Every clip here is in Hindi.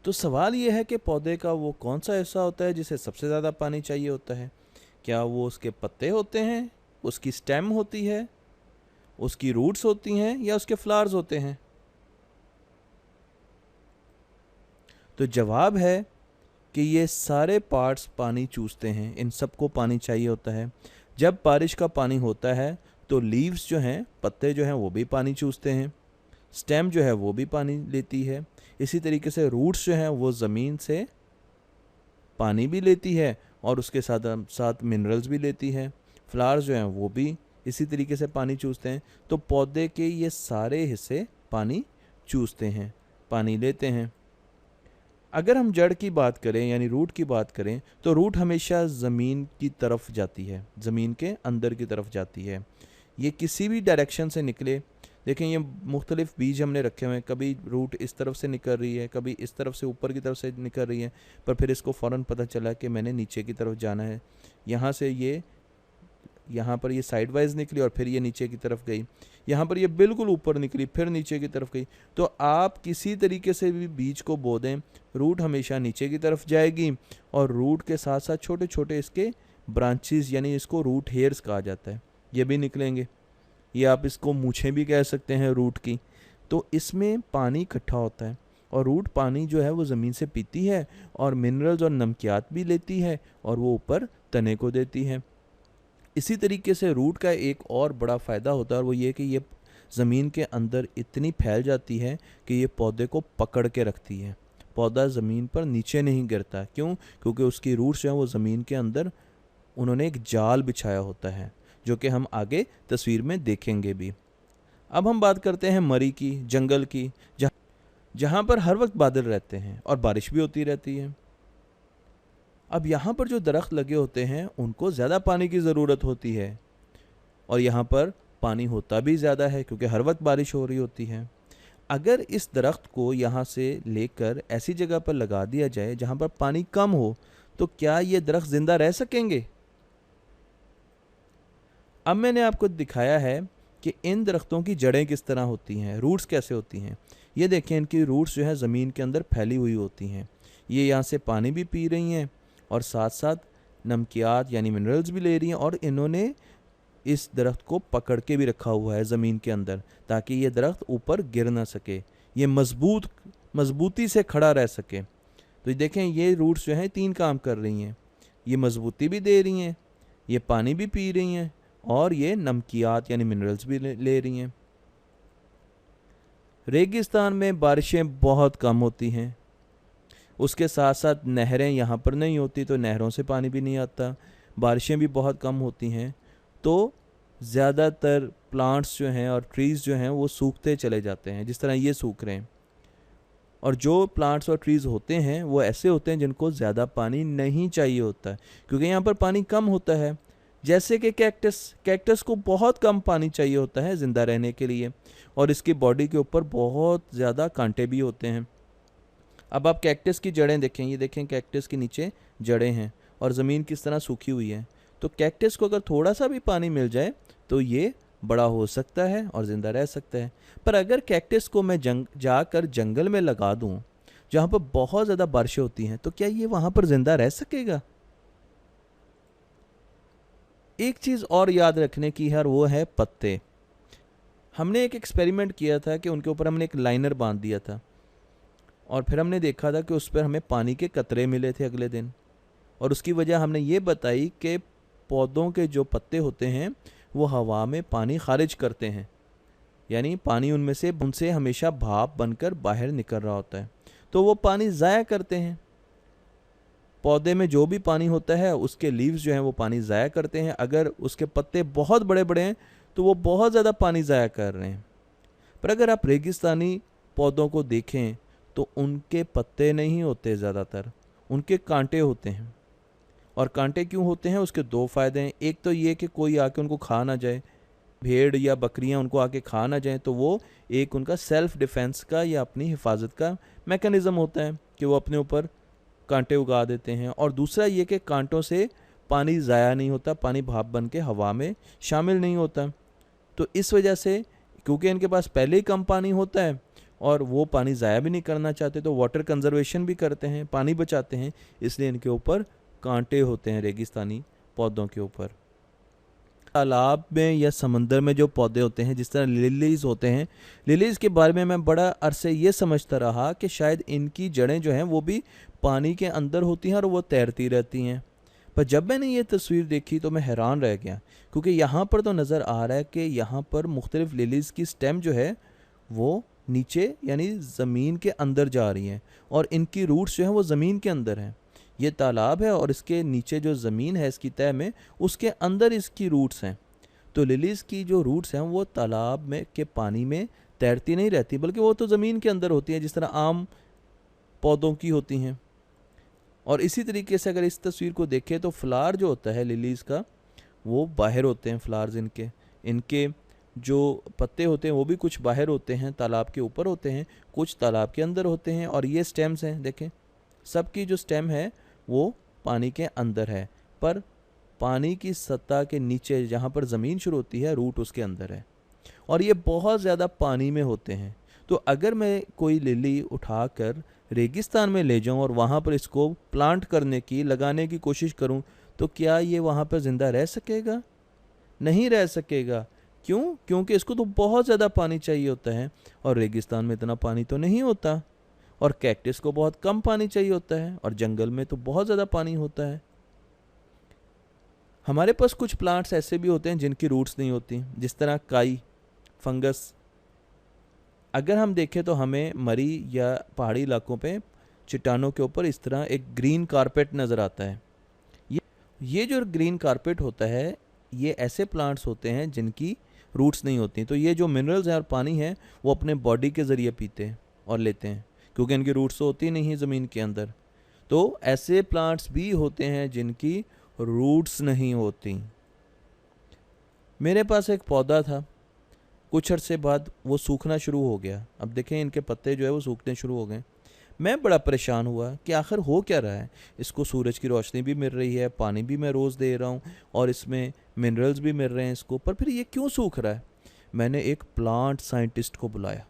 तो सवाल ये है कि पौधे का वो कौन सा हिस्सा होता है जिसे सबसे ज़्यादा पानी चाहिए होता है? क्या वो उसके पत्ते होते हैं, उसकी स्टेम होती है, उसकी रूट्स होती हैं, या उसके फ्लावर्स होते हैं? तो जवाब है कि ये सारे पार्ट्स पानी चूसते हैं, इन सबको पानी चाहिए होता है। जब बारिश का पानी होता है तो लीव्स जो हैं, पत्ते जो हैं, वो भी पानी चूसते हैं, स्टेम जो है वो भी पानी लेती है। इसी तरीके से रूट्स जो हैं वो ज़मीन से पानी भी लेती है और उसके साथ साथ मिनरल्स भी लेती है। फ्लावर्स जो हैं वो भी इसी तरीके से पानी चूसते हैं। तो पौधे के ये सारे हिस्से पानी चूसते हैं, पानी लेते हैं। अगर हम जड़ की बात करें यानी रूट की बात करें तो रूट हमेशा ज़मीन की तरफ जाती है, ज़मीन के अंदर की तरफ जाती है। ये किसी भी डायरेक्शन से निकले, देखें ये मुख्तलिफ बीज हमने रखे हुए हैं, कभी रूट इस तरफ से निकल रही है, कभी इस तरफ से ऊपर की तरफ से निकल रही है, पर फिर इसको फ़ौरन पता चला कि मैंने नीचे की तरफ जाना है। यहाँ से ये यहाँ पर ये साइडवाइज निकली और फिर ये नीचे की तरफ गई, यहाँ पर ये बिल्कुल ऊपर निकली फिर नीचे की तरफ गई। तो आप किसी तरीके से भी बीज को बो दें, रूट हमेशा नीचे की तरफ जाएगी और रूट के साथ साथ छोटे छोटे इसके ब्रांचेस यानी इसको रूट हेयर्स कहा जाता है, ये भी निकलेंगे। ये आप इसको मूछें भी कह सकते हैं रूट की। तो इसमें पानी इकट्ठा होता है और रूट पानी जो है वो ज़मीन से पीती है और मिनरल्स और नमकियात भी लेती है और वो ऊपर तने को देती है। इसी तरीके से रूट का एक और बड़ा फ़ायदा होता है और वो ये कि ये ज़मीन के अंदर इतनी फैल जाती है कि ये पौधे को पकड़ के रखती है। पौधा ज़मीन पर नीचे नहीं गिरता। क्यों? क्योंकि उसकी रूट्स जो हैं वो ज़मीन के अंदर उन्होंने एक जाल बिछाया होता है, जो कि हम आगे तस्वीर में देखेंगे भी। अब हम बात करते हैं मरी की, जंगल की, जहाँ पर हर वक्त बादल रहते हैं और बारिश भी होती रहती है। अब यहाँ पर जो दरख्त लगे होते हैं उनको ज़्यादा पानी की ज़रूरत होती है और यहाँ पर पानी होता भी ज़्यादा है क्योंकि हर वक्त बारिश हो रही होती है। अगर इस दरख्त को यहाँ से लेकर ऐसी जगह पर लगा दिया जाए जहाँ पर पानी कम हो, तो क्या ये दरख्त ज़िंदा रह सकेंगे? अब मैंने आपको दिखाया है कि इन दरख्तों की जड़ें किस तरह होती हैं, रूट्स कैसे होती हैं। ये देखें, इनकी रूट्स जो है ज़मीन के अंदर फैली हुई होती हैं। ये यहाँ से पानी भी पी रही हैं और साथ साथ नमकियात यानी मिनरल्स भी ले रही हैं और इन्होंने इस दरख्त को पकड़ के भी रखा हुआ है ज़मीन के अंदर ताकि ये दरख्त ऊपर गिर ना सके, ये मजबूती से खड़ा रह सके। तो ये देखें, ये रूट्स जो हैं 3 काम कर रही हैं। ये मजबूती भी दे रही हैं, ये पानी भी पी रही हैं और ये नमकियात यानी मिनरल्स भी ले रही हैं। रेगिस्तान में बारिशें बहुत कम होती हैं, उसके साथ साथ नहरें यहाँ पर नहीं होती तो नहरों से पानी भी नहीं आता, बारिशें भी बहुत कम होती हैं। तो ज़्यादातर प्लांट्स जो हैं और ट्रीज़ जो हैं वो सूखते चले जाते हैं, जिस तरह ये सूख रहे हैं। और जो प्लांट्स और ट्रीज़ होते हैं वो ऐसे होते हैं जिनको ज़्यादा पानी नहीं चाहिए होता है क्योंकि यहाँ पर पानी कम होता है। जैसे कि कैक्टस को बहुत कम पानी चाहिए होता है ज़िंदा रहने के लिए और इसकी बॉडी के ऊपर बहुत ज़्यादा कांटे भी होते हैं। अब आप कैक्टस की जड़ें देखें, ये देखें कैक्टस के नीचे जड़ें हैं और ज़मीन किस तरह सूखी हुई है। तो कैक्टस को अगर थोड़ा सा भी पानी मिल जाए तो ये बड़ा हो सकता है और ज़िंदा रह सकता है। पर अगर कैक्टस को मैं जाकर जंगल में लगा दूं जहाँ पर बहुत ज़्यादा बारिशें होती हैं, तो क्या ये वहाँ पर ज़िंदा रह सकेगा? एक चीज़ और याद रखने की है और वो है पत्ते। हमने एक एक्सपेरिमेंट किया था कि उनके ऊपर हमने एक लाइनर बांध दिया था और फिर हमने देखा था कि उस पर हमें पानी के कतरे मिले थे अगले दिन। और उसकी वजह हमने ये बताई कि पौधों के जो पत्ते होते हैं वो हवा में पानी खारिज करते हैं, यानी पानी उनसे हमेशा भाप बनकर बाहर निकल रहा होता है, तो वो पानी ज़ाया करते हैं। पौधे में जो भी पानी होता है उसके लीव्स जो हैं वो पानी ज़ाया करते हैं। अगर उसके पत्ते बहुत बड़े बड़े हैं तो वो बहुत ज़्यादा पानी ज़ाया कर रहे हैं। पर अगर आप रेगिस्तानी पौधों को देखें तो उनके पत्ते नहीं होते, ज़्यादातर उनके कांटे होते हैं। और कांटे क्यों होते हैं, उसके 2 फ़ायदे हैं। एक तो ये कि कोई आके उनको खा ना जाए, भेड़ या बकरियां उनको आके खा ना जाएं, तो वो एक उनका सेल्फ डिफेंस का या अपनी हिफाजत का मैकेनिज़्म होता है कि वो अपने ऊपर कांटे उगा देते हैं। और दूसरा ये कि कांटों से पानी ज़ाया नहीं होता, पानी भाप बन के हवा में शामिल नहीं होता। तो इस वजह से क्योंकि इनके पास पहले ही कम पानी होता है और वो पानी ज़ाया भी नहीं करना चाहते, तो वाटर कंजर्वेशन भी करते हैं, पानी बचाते हैं, इसलिए इनके ऊपर कांटे होते हैं रेगिस्तानी पौधों के ऊपर। तालाब में या समंदर में जो पौधे होते हैं, जिस तरह लिलीज होते हैं, लिलीज के बारे में मैं बड़ा अरसे ये समझता रहा कि शायद इनकी जड़ें जो हैं वो भी पानी के अंदर होती हैं और वो तैरती रहती हैं। पर जब मैंने ये तस्वीर देखी तो मैं हैरान रह गया, क्योंकि यहाँ पर तो नज़र आ रहा है कि यहाँ पर मुख्तलिफ लिलीज की स्टेम जो है वो नीचे यानी ज़मीन के अंदर जा रही हैं और इनकी रूट्स जो हैं वो ज़मीन के अंदर हैं। ये तालाब है और इसके नीचे जो ज़मीन है इसकी तह में, उसके अंदर इसकी रूट्स हैं। तो लिलीज़ की जो रूट्स हैं वो तालाब में के पानी में तैरती नहीं रहती, बल्कि वो तो ज़मीन के अंदर होती हैं, जिस तरह आम पौधों की होती हैं। और इसी तरीके से अगर इस तस्वीर को देखें तो फ्लावर जो होता है लिलीज़ का वो बाहर होते हैं, फ्लावर्स इनके इनके जो पत्ते होते हैं वो भी कुछ बाहर होते हैं, तालाब के ऊपर होते हैं, कुछ तालाब के अंदर होते हैं। और ये स्टेम्स हैं, देखें सबकी जो स्टेम है वो पानी के अंदर है, पर पानी की सतह के नीचे जहाँ पर ज़मीन शुरू होती है रूट उसके अंदर है, और ये बहुत ज़्यादा पानी में होते हैं। तो अगर मैं कोई लिली उठाकर रेगिस्तान में ले जाऊं और वहाँ पर इसको प्लांट करने की लगाने की कोशिश करूं, तो क्या ये वहाँ पर ज़िंदा रह सकेगा? नहीं रह सकेगा। क्यों? क्योंकि इसको तो बहुत ज़्यादा पानी चाहिए होता है और रेगिस्तान में इतना पानी तो नहीं होता, और कैक्टस को बहुत कम पानी चाहिए होता है और जंगल में तो बहुत ज़्यादा पानी होता है। हमारे पास कुछ प्लांट्स ऐसे भी होते हैं जिनकी रूट्स नहीं होती, जिस तरह काई फंगस। अगर हम देखें तो हमें मरी या पहाड़ी इलाकों पे चट्टानों के ऊपर इस तरह एक ग्रीन कारपेट नज़र आता है। ये जो ग्रीन कारपेट होता है ये ऐसे प्लांट्स होते हैं जिनकी रूट्स नहीं होती। तो ये जो मिनरल्स हैं और पानी है वो अपने बॉडी के ज़रिए पीते हैं और लेते हैं, क्योंकि इनकी रूट्स तो होती नहीं ज़मीन के अंदर। तो ऐसे प्लांट्स भी होते हैं जिनकी रूट्स नहीं होती। मेरे पास एक पौधा था, कुछ अरसे बाद वो सूखना शुरू हो गया। अब देखें इनके पत्ते जो है वो सूखने शुरू हो गए। मैं बड़ा परेशान हुआ कि आखिर हो क्या रहा है। इसको सूरज की रोशनी भी मिल रही है, पानी भी मैं रोज़ दे रहा हूँ और इसमें मिनरल्स भी मिल रहे हैं इसको, पर फिर ये क्यों सूख रहा है। मैंने एक प्लांट साइंटिस्ट को बुलाया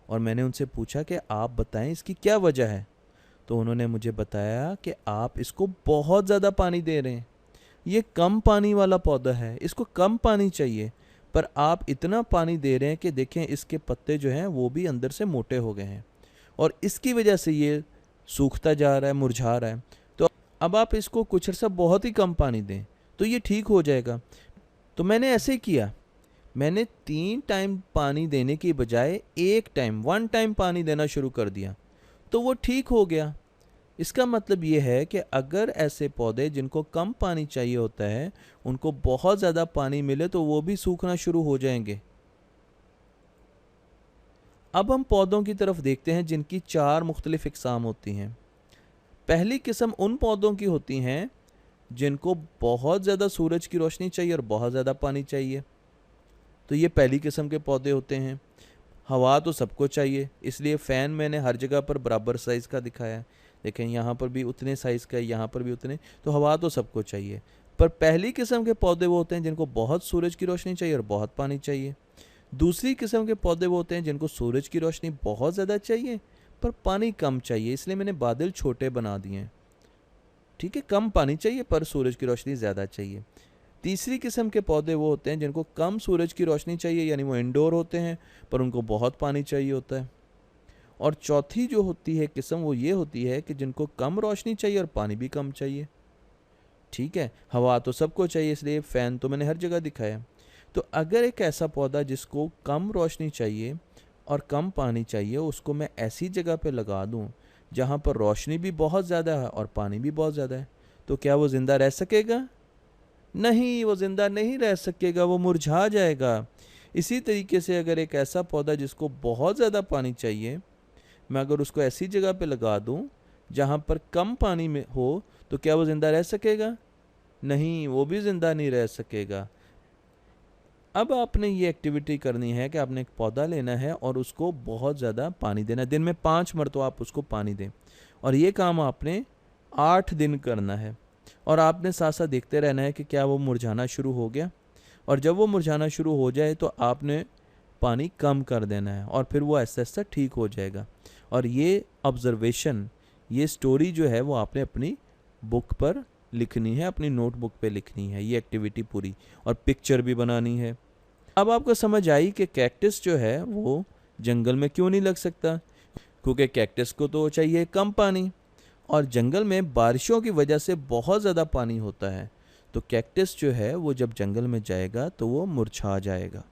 और मैंने उनसे पूछा कि आप बताएं इसकी क्या वजह है। तो उन्होंने मुझे बताया कि आप इसको बहुत ज़्यादा पानी दे रहे हैं, ये कम पानी वाला पौधा है, इसको कम पानी चाहिए, पर आप इतना पानी दे रहे हैं कि देखें इसके पत्ते जो हैं वो भी अंदर से मोटे हो गए हैं और इसकी वजह से ये सूखता जा रहा है, मुरझा रहा है। तो अब आप इसको कुछ अर्सा बहुत ही कम पानी दें तो ये ठीक हो जाएगा। तो मैंने ऐसे किया, मैंने 3 टाइम पानी देने की बजाय 1 टाइम पानी देना शुरू कर दिया, तो वो ठीक हो गया। इसका मतलब ये है कि अगर ऐसे पौधे जिनको कम पानी चाहिए होता है उनको बहुत ज़्यादा पानी मिले तो वो भी सूखना शुरू हो जाएंगे। अब हम पौधों की तरफ देखते हैं जिनकी 4 मुख्तलिफ इकसाम होती हैं। पहली किस्म उन पौधों की होती हैं जिनको बहुत ज़्यादा सूरज की रोशनी चाहिए और बहुत ज़्यादा पानी चाहिए। तो ये पहली किस्म के पौधे होते हैं। हवा तो सबको चाहिए, इसलिए फ़ैन मैंने हर जगह पर बराबर साइज़ का दिखाया। देखें यहाँ पर भी उतने साइज़ का है, यहाँ पर भी उतने, तो हवा तो सबको चाहिए। पर पहली किस्म के पौधे वो होते हैं जिनको बहुत सूरज की रोशनी चाहिए और बहुत पानी चाहिए। दूसरी किस्म के पौधे वो होते हैं जिनको सूरज की रोशनी बहुत ज़्यादा चाहिए पर पानी कम चाहिए, इसलिए मैंने बादल छोटे बना दिए हैं। ठीक है, कम पानी चाहिए पर सूरज की रोशनी ज़्यादा चाहिए। तीसरी किस्म के पौधे वो होते हैं जिनको कम सूरज की रोशनी चाहिए, यानी वो इंडोर होते हैं पर उनको बहुत पानी चाहिए होता है। और चौथी जो होती है किस्म वो ये होती है कि जिनको कम रोशनी चाहिए और पानी भी कम चाहिए। ठीक है, हवा तो सबको चाहिए, इसलिए फ़ैन तो मैंने हर जगह दिखाया। तो अगर एक ऐसा पौधा जिसको कम रोशनी चाहिए और कम पानी चाहिए उसको मैं ऐसी जगह पे लगा दूं जहाँ पर रोशनी भी बहुत ज़्यादा है और पानी भी बहुत ज़्यादा है, तो क्या वो ज़िंदा रह सकेगा? नहीं, वो ज़िंदा नहीं रह सकेगा, वो मुरझा जाएगा। इसी तरीके से अगर एक ऐसा पौधा जिसको बहुत ज़्यादा पानी चाहिए मैं अगर उसको ऐसी जगह पे लगा दूं जहाँ पर कम पानी में हो, तो क्या वो ज़िंदा रह सकेगा? नहीं, वो भी ज़िंदा नहीं रह सकेगा। अब आपने ये एक्टिविटी करनी है कि आपने एक पौधा लेना है और उसको बहुत ज़्यादा पानी देना है। दिन में 5 मरतबा आप उसको पानी दें और ये काम आपने 8 दिन करना है और आपने साथ साथ देखते रहना है कि क्या वो मुरझाना शुरू हो गया। और जब वो मुरझाना शुरू हो जाए तो आपने पानी कम कर देना है और फिर वो ऐसा ऐसा ठीक हो जाएगा। और ये ऑब्जर्वेशन, ये स्टोरी जो है वो आपने अपनी बुक पर लिखनी है, अपनी नोटबुक पे लिखनी है, ये एक्टिविटी पूरी, और पिक्चर भी बनानी है। अब आपको समझ आई कि कैक्टस जो है वो जंगल में क्यों नहीं लग सकता, क्योंकि कैक्टस को तो चाहिए कम पानी, और जंगल में बारिशों की वजह से बहुत ज़्यादा पानी होता है, तो कैक्टस जो है वो जब जंगल में जाएगा तो वो मुरझा जाएगा।